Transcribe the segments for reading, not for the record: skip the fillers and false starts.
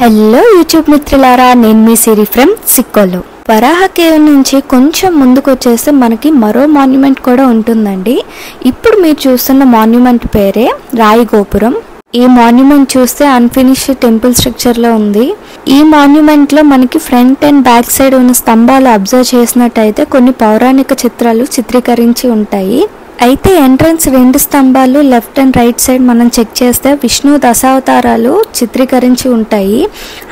Hello YouTube మిత్రులారా, నేను మీ సిరి from సిక్కోలో. Varaha cave నుంచి కొంచెం ముందుకు వచ్చేస్తే మనకి మరో మాన్యుమెంట్ కూడా ఉంటుందండి. ఇప్పుడు మీరు చూస్తున్న మాన్యుమెంట్ పేరే రాయి గోపురం. ఈ మాన్యుమెంట్ చూస్తే అన్ఫినిష్డ్ టెంపుల్ స్ట్రక్చర్ లో ఉంది. ఈ మాన్యుమెంట్ లో మనకి ఫ్రంట్ అండ్ బ్యాక్ సైడ్ ఉన్న స్తంభాలు అబ్జర్వ్ చేసినట్టయితే కొన్ని పౌరాణిక చిత్రాలు చిత్రీకరించి ఉంటాయి. అయితే ఎంట్రన్స్ రెండు స్తంభాలు లెఫ్ట్ అండ్ రైట్ సైడ్ మనం చెక్ చేస్తే విష్ణు దశావతారాలు చిత్రీకరించి ఉంటాయి.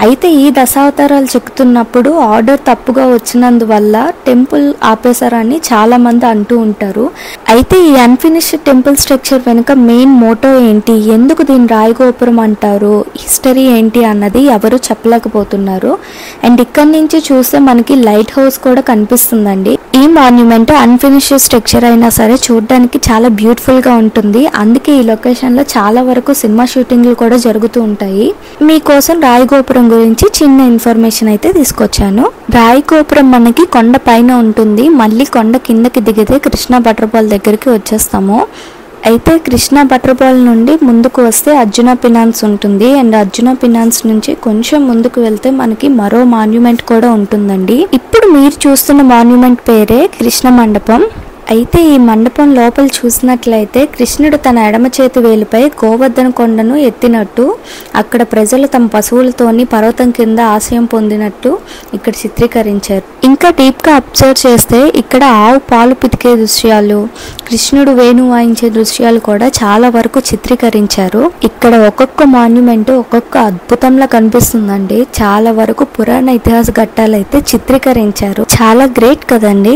అయితే ఈ దశావతారాలు చెక్కుతున్నప్పుడు ఆర్డర్ తప్పుగా వచ్చినందువల్ల టెంపుల్ ఆపేశారని చాలా మంది అంటూ ఉంటారు. అయితే ఈ అన్ఫినిష్డ్ టెంపుల్ స్ట్రక్చర్ వెనుక మెయిన్ మోటో ఏంటి, ఎందుకు దీన్ని రాయి గోపురం అంటారు, హిస్టరీ ఏంటి అన్నది ఎవరు చెప్పలేకపోతున్నారు. అండ్ ఇక్కడ నుంచి చూస్తే మనకి లైట్ హౌస్ కూడా కనిపిస్తుందండి. ఈ మాన్యుమెంట్ అన్ఫినిష్డ్ స్ట్రక్చర్ అయినా సరే చూడడానికి చాలా బ్యూటిఫుల్ గా ఉంటుంది. అందుకే ఈ లొకేషన్ లో చాలా వరకు సినిమా షూటింగ్లు కూడా జరుగుతూ ఉంటాయి. మీకోసం రాయి గోపురం గురించి చిన్న ఇన్ఫర్మేషన్ అయితే తీసుకొచ్చాను. రాయి గోపురం మనకి కొండ పైన ఉంటుంది. మళ్ళీ కొండ కిందకి దిగితే కృష్ణా వాటర్ఫాల్ దగ్గరికి వచ్చేస్తాము. అయితే కృష్ణా వాటర్ఫాల్ నుండి ముందుకు వస్తే అర్జున పినాన్స్ ఉంటుంది. అండ్ అర్జున పినాన్స్ నుంచి కొంచెం ముందుకు వెళ్తే మనకి మరో మాన్యుమెంట్ కూడా ఉంటుందండి. ఇప్పుడు మీరు చూస్తున్న మాన్యుమెంట్ పేరే కృష్ణ మండపం. అయితే ఈ మండపం లోపల చూసినట్లయితే కృష్ణుడు తన ఎడమ చేతి వేలుపై గోవర్ధన కొండను ఎత్తినట్టు, అక్కడ ప్రజలు తమ పశువులతోని పర్వతం కింద ఆశయం పొందినట్టు ఇక్కడ చిత్రీకరించారు. ఇంకా డీప్ గా అబ్జర్వ్ చేస్తే ఇక్కడ ఆవు పాలు పితికే దృశ్యాలు, కృష్ణుడు వేణు వాయించే దృశ్యాలు కూడా చాలా వరకు చిత్రీకరించారు. ఇక్కడ ఒక్కొక్క మాన్యుమెంట్ ఒక్కొక్క అద్భుతంలా కనిపిస్తుందండి. చాలా వరకు పురాణ ఇతిహాస ఘట్టాలు అయితే చిత్రీకరించారు. చాలా గ్రేట్ కదండి.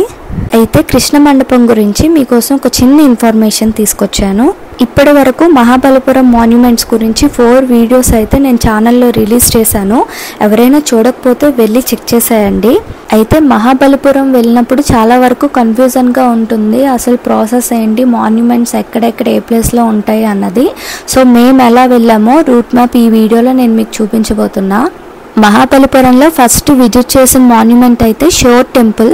అయితే కృష్ణ మండపం గురించి మీకోసం ఒక చిన్న ఇన్ఫర్మేషన్ తీసుకొచ్చాను. ఇప్పటి వరకు మహాబలిపురం మాన్యుమెంట్స్ గురించి 4 వీడియోస్ అయితే నేను ఛానల్లో రిలీజ్ చేశాను. ఎవరైనా చూడకపోతే వెళ్ళి చెక్ చేసేయండి. అయితే మహాబలిపురం వెళ్ళినప్పుడు చాలా వరకు కన్ఫ్యూజన్గా ఉంటుంది. అసలు ప్రాసెస్ ఏంటి, మాన్యుమెంట్స్ ఎక్కడెక్కడ ఏ ప్లేస్లో ఉంటాయి అన్నది. సో మేము ఎలా వెళ్ళామో రూట్ మ్యాప్ ఈ వీడియోలో నేను మీకు చూపించబోతున్నా. మహాబలిపురంలో ఫస్ట్ విజిట్ చేసిన మాన్యుమెంట్ అయితే షోర్ టెంపుల్.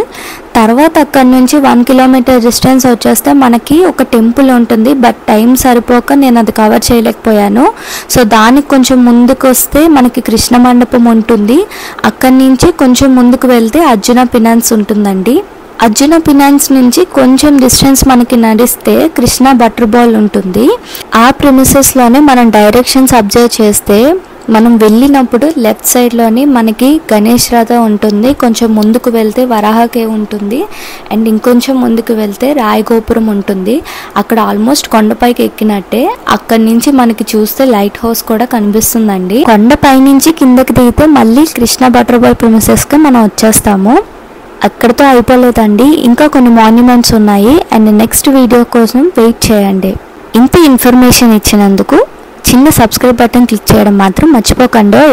తర్వాత అక్కడ నుంచి 1 కిలోమీటర్ డిస్టెన్స్ వచ్చేస్తే మనకి ఒక టెంపుల్ ఉంటుంది. బట్ టైం సరిపోక నేను అది కవర్ చేయలేకపోయాను. సో దానికి కొంచెం ముందుకు వస్తే మనకి కృష్ణ మండపం ఉంటుంది. అక్కడి నుంచి కొంచెం ముందుకు వెళ్తే అర్జున పినాన్స్ ఉంటుందండి. అర్జున పినాన్స్ నుంచి కొంచెం డిస్టెన్స్ మనకి నడిస్తే కృష్ణ వాటర్ఫాల్ ఉంటుంది. ఆ ప్రిమిసెస్లోనే మనం డైరెక్షన్స్ అబ్జర్వ్ చేస్తే మనం వెళ్ళినప్పుడు లెఫ్ట్ సైడ్లోని మనకి గణేష్ రథ ఉంటుంది. కొంచెం ముందుకు వెళ్తే వరాహ కేవ్ ఉంటుంది. అండ్ ఇంకొంచెం ముందుకు వెళ్తే రాయి గోపురం ఉంటుంది. అక్కడ ఆల్మోస్ట్ కొండపైకి ఎక్కినట్టే. అక్కడి నుంచి మనకి చూస్తే లైట్ హౌస్ కూడా కనిపిస్తుందండి. కొండపై నుంచి కిందకి దిగితే మళ్ళీ కృష్ణ వాటర్ఫాల్ ప్రిమిసెస్కి మనం వచ్చేస్తాము. అక్కడితో అయిపోలేదండి, ఇంకా కొన్ని మాన్యుమెంట్స్ ఉన్నాయి. అండ్ నెక్స్ట్ వీడియో కోసం వెయిట్ చేయండి. ఇంత ఇన్ఫర్మేషన్ ఇచ్చినందుకు చిన్న సబ్స్క్రైబ్ బటన్ క్లిక్ చేయడం మాత్రం మర్చిపోకండి.